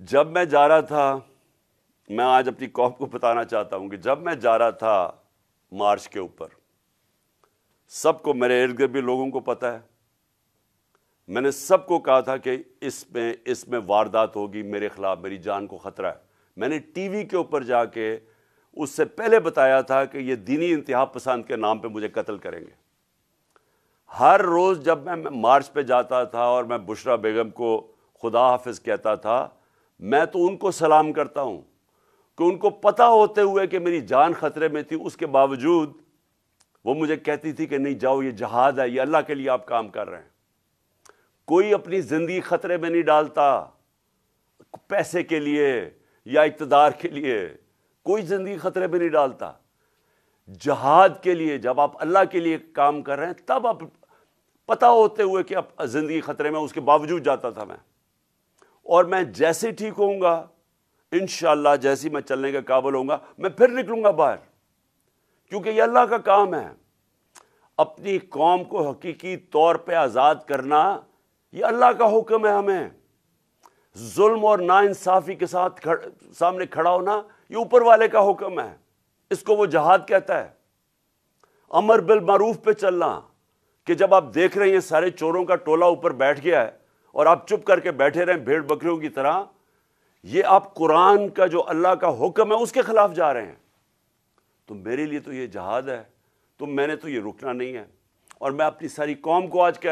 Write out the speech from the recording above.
جب میں جا رہا تھا، میں آج اپنی قوم کو بتانا چاہتا ہوں کہ جب میں جا رہا تھا مارچ کے اوپر، سب کو، میرے ارد گرد بھی لوگوں کو پتہ ہے، میں نے سب کو کہا تھا کہ اس میں واردات ہوگی، میرے خلاف میری جان کو خطرہ ہے۔ میں نے ٹی وی کے اوپر جا کے اس سے پہلے بتایا تھا کہ یہ دینی انتہا پسند کے نام پہ مجھے قتل کریں گے۔ ہر روز جب میں مارچ پہ جاتا تھا اور میں بشرا بیگم کو خدا حافظ کہتا تھا، میں تو ان کو سلام کرتا ہوں کہ ان کو پتہ ہوتے ہوئے کہ میری جان خطرے میں تھی، اس کے باوجود وہ مجھے کہتی تھی کہ نہیں جاؤ، یہ جہاد ہے، یہ اللہ کے لیے آپ کام کر رہے ہیں۔ کوئی اپنی زندگی خطرے میں نہیں ڈالتا پیسے کے لیے یا اقتدار کے لیے، کوئی زندگی خطرے میں نہیں ڈالتا۔ جہاد کے لیے جب آپ اللہ کے لیے کام کر رہے ہیں، تب آپ پتہ ہوتے ہوئے کہ اب زندگی خطرے میں، اس کے باوجود جاتا تھا میں۔ اور میں جیسے ٹھیک ہوں گا انشاءاللہ، جیسے میں چلنے کے قابل ہوں گا، میں پھر نکلوں گا باہر، کیونکہ یہ اللہ کا کام ہے۔ اپنی قوم کو حقیقی طور پہ آزاد کرنا یہ اللہ کا حکم ہے ہمیں۔ ظلم اور ناانصافی کے ساتھ سامنے کھڑا ہونا یہ اوپر والے کا حکم ہے، اس کو وہ جہاد کہتا ہے۔ امر بالمعروف پہ چلنا، کہ جب آپ دیکھ رہے ہیں سارے چوروں کا ٹولہ اوپر بیٹھ گیا ہے اور آپ چپ کر کے بیٹھے رہیں بھیڑ بکریوں کی طرح، یہ آپ قرآن کا جو اللہ کا حکم ہے اس کے خلاف جا رہے ہیں۔ تو میرے لیے تو یہ جہاد ہے، تو میں نے تو یہ رکنا نہیں ہے۔ اور میں اپنی ساری قوم کو آج کہہ